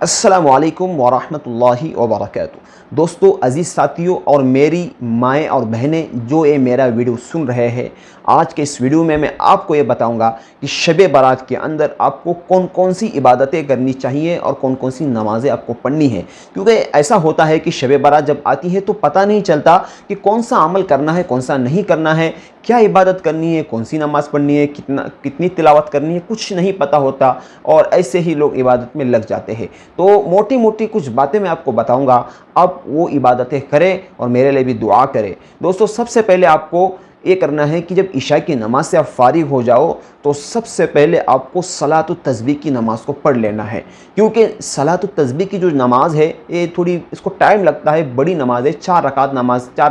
अस्सलामु अलैकुम वरहमतुल्लाहि वबरकातुहू। दोस्तों, अज़ीज़ साथियों और मेरी माएँ और बहनें जो ये मेरा वीडियो सुन रहे हैं, आज के इस वीडियो में मैं आपको ये बताऊंगा कि शब बारात के अंदर आपको कौन कौन सी इबादतें करनी चाहिए और कौन कौन सी नमाज़ें आपको पढ़नी है। क्योंकि ऐसा होता है कि शब बारात जब आती है तो पता नहीं चलता कि कौन सा अमल करना है, कौन सा नहीं करना है, क्या इबादत करनी है, कौन सी नमाज़ पढ़नी है, कितनी तिलावत करनी है, कुछ नहीं पता होता और ऐसे ही लोग इबादत में लग जाते हैं। तो मोटी मोटी कुछ बातें मैं आपको बताऊंगा, आप वो इबादतें करें और मेरे लिए भी दुआ करें। दोस्तों, सबसे पहले आपको ये करना है कि जब इशा की नमाज से आप फारिग हो जाओ तो सबसे पहले आपको सलातु तस्बीह की नमाज़ को पढ़ लेना है। क्योंकि सलातु तस्बीह की जो नमाज़ है ये थोड़ी इसको टाइम लगता है, बड़ी नमाज है, 4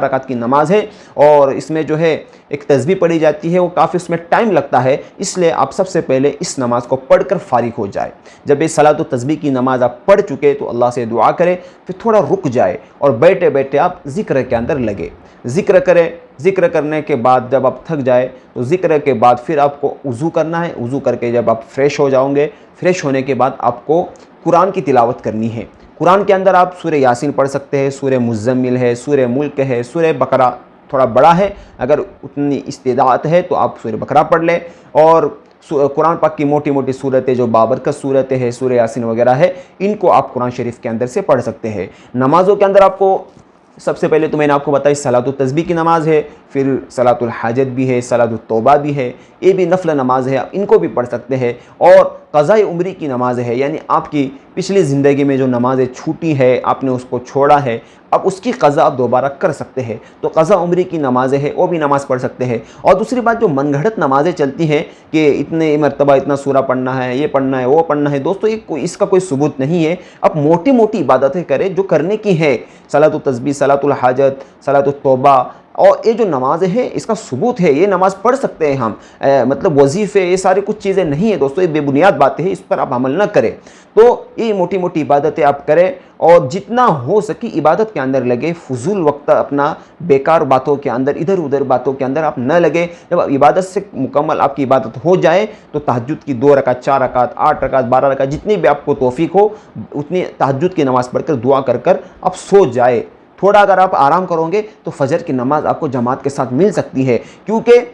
रकात की नमाज है और इसमें जो है एक तस्बीह पढ़ी जाती है, वो काफ़ी उसमें टाइम लगता है। इसलिए आप सबसे पहले इस नमाज़ को पढ़कर फारिग हो जाए। जब ये सलातु तस्बीह की नमाज़ आप पढ़ चुके तो अल्लाह से दुआ करें, फिर थोड़ा रुक जाए और बैठे बैठे आप ज़िक्र के अंदर लगे, ज़िक्र करें। ज़िक्र करने के बाद जब आप थक जाए तो ज़िक्र के बाद फिर आपको वज़ू करना है। वज़ू करके जब आप फ्रेश हो जाओगे, फ्रेश होने के बाद आपको कुरान की तिलावत करनी है। कुरान के अंदर आप सूरह यासीन पढ़ सकते हैं, सूरह मुज़्ज़म्मिल है, सूरह मुल्क है, सूरह बकरा थोड़ा बड़ा है, अगर उतनी इस्तिदात है तो आप सूरह बकरा पढ़ लें। और कुरान पाक की मोटी मोटी सूरतें जो बाबरकत सूरतें हैं, सूरह यासीन वगैरह है, इनको आप कुरान शरीफ के अंदर से पढ़ सकते हैं। नमाज़ों के अंदर आपको सबसे पहले तो मैंने आपको बताई सलातुल तस्बीह की नमाज़ है, फिर सलातुल हाजत भी है, सलातुल तौबा भी है, ये भी नफल नमाज है, इनको भी पढ़ सकते हैं। और क़ज़ाए उम्री की नमाज़ है, यानी आपकी पिछली ज़िंदगी में जो नमाज़ें छूटी है, आपने उसको छोड़ा है, अब उसकी क़ज़ा आप दोबारा कर सकते हैं, तो क़ज़ा उम्री की नमाज़ें हैं, वो भी नमाज़ पढ़ सकते हैं। और दूसरी बात, जो मनगढ़ंत नमाज़ें चलती हैं कि इतने मरतबा इतना सूरा पढ़ना है, ये पढ़ना है, वो पढ़ना है, दोस्तों ये इसका कोई सबूत नहीं है। अब मोटी मोटी इबादतें करें जो करने की है, सलातुल तस्बीह, सलातुल हाजत, सलातुल तौबा, और ये जो नमाज़ें हैं इसका सबूत है, ये नमाज़ पढ़ सकते हैं हम। मतलब वजीफ़े, ये सारी कुछ चीज़ें नहीं है दोस्तों, ये बेबुनियाद बातें हैं, इस पर आप अमल ना करें। तो ये मोटी मोटी इबादतें आप करें और जितना हो सके इबादत के अंदर लगे, फजूल वक्त अपना बेकार बातों के अंदर, इधर उधर बातों के अंदर आप न लगे। जब इबादत से मुकम्मल आपकी इबादत हो जाए तो तहज्जुद की 2 रकात, 4 रकात, 8 रकात, 12 रकात, जितनी भी आपको तौफीक हो उतनी तहज्जुद की नमाज़ पढ़कर दुआ कर कर आप सो जाए। थोड़ा अगर आप आराम करोगे तो फजर की नमाज़ आपको जमात के साथ मिल सकती है। क्योंकि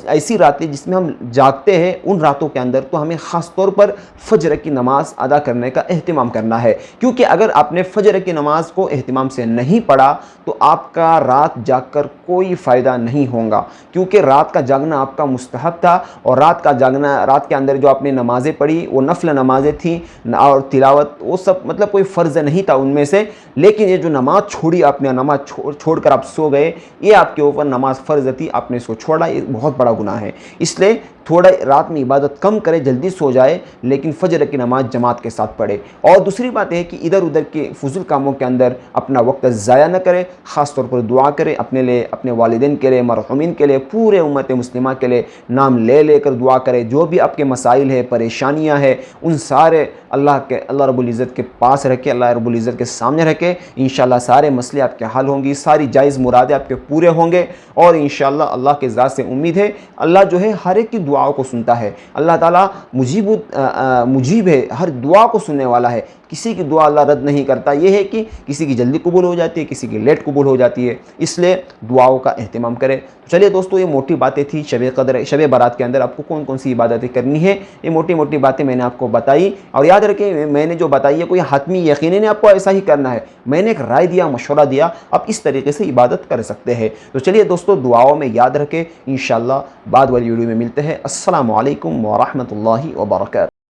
ऐसी रातें जिसमें हम जागते हैं, उन रातों के अंदर तो हमें ख़ास तौर पर फ़जर की नमाज़ अदा करने का एहतिमाम करना है। क्योंकि अगर आपने फ़जर की नमाज़ को एहतिमाम से नहीं पढ़ा तो आपका रात जागकर कोई फ़ायदा नहीं होगा। क्योंकि रात का जागना आपका मुस्तहब था और रात का जागना, रात के अंदर जो आपने नमाज़ें पढ़ी वो नफल नमाज़ें थी और तिलावत, वो सब मतलब कोई फ़र्ज़ नहीं था उनमें से। लेकिन ये जो नमाज़ छोड़ी आपने, नमाज़ छोड़कर आप सो गए, ये आपके ऊपर नमाज फ़र्ज़ थी, आपने इसको छोड़ा, ये बहुत बड़ा गुनाह है। इसलिए थोड़ा रात में इबादत कम करे, जल्दी सो जाए, लेकिन फजर की नमाज जमात के साथ पढ़े। और दूसरी बात है कि इधर उधर के फजूल कामों के अंदर अपना वक्त ज़ाया न करे, ख़ास तौर पर दुआ करे अपने लिए, अपने वालिदैन के लिए, मरहुमीन के लिए, पूरे उम्मत मुस्लिमा के लिए नाम ले लेकर दुआ करे। जो भी आपके मसाइल है, परेशानियाँ हैं, उन सारे अल्लाह रब्बुल इज़्ज़त के पास रखे, अल्लाह रब्बुल इज़्ज़त के सामने रखे। इंशाअल्लाह सारे मसले आपके हल होंगी, सारी जायज़ मुरादें आपके पूरे होंगे। और इंशाअल्लाह अल्लाह के ज़ात से उम्मीद है, अल्लाह जो है हर एक की दुआओं को सुनता है। अल्लाह ताला मुजीब है, हर दुआ को सुनने वाला है। किसी की दुआ अल्लाह रद्द नहीं करता। ये है कि किसी की जल्दी कबूल हो जाती है, किसी की लेट कबूल हो जाती है, इसलिए दुआओं का एहतिमाम करें। तो चलिए दोस्तों, ये मोटी बातें थी शब बारात के अंदर आपको कौन कौन सी इबादतें करनी है, ये मोटी मोटी बातें मैंने आपको बताई। और याद रखें, मैंने जो बताई है कोई हतमी यकीनी नहीं आपको ऐसा ही करना है, मैंने एक राय दिया, मशवरा दिया, आप इस तरीके से इबादत कर सकते हैं। तो चलिए दोस्तों, दुआओं में याद रखें। इंशाअल्लाह बाद वाली वीडियो में मिलते हैं। अस्सलामु अलैकुम व रहमतुल्लाहि व बरकातहू।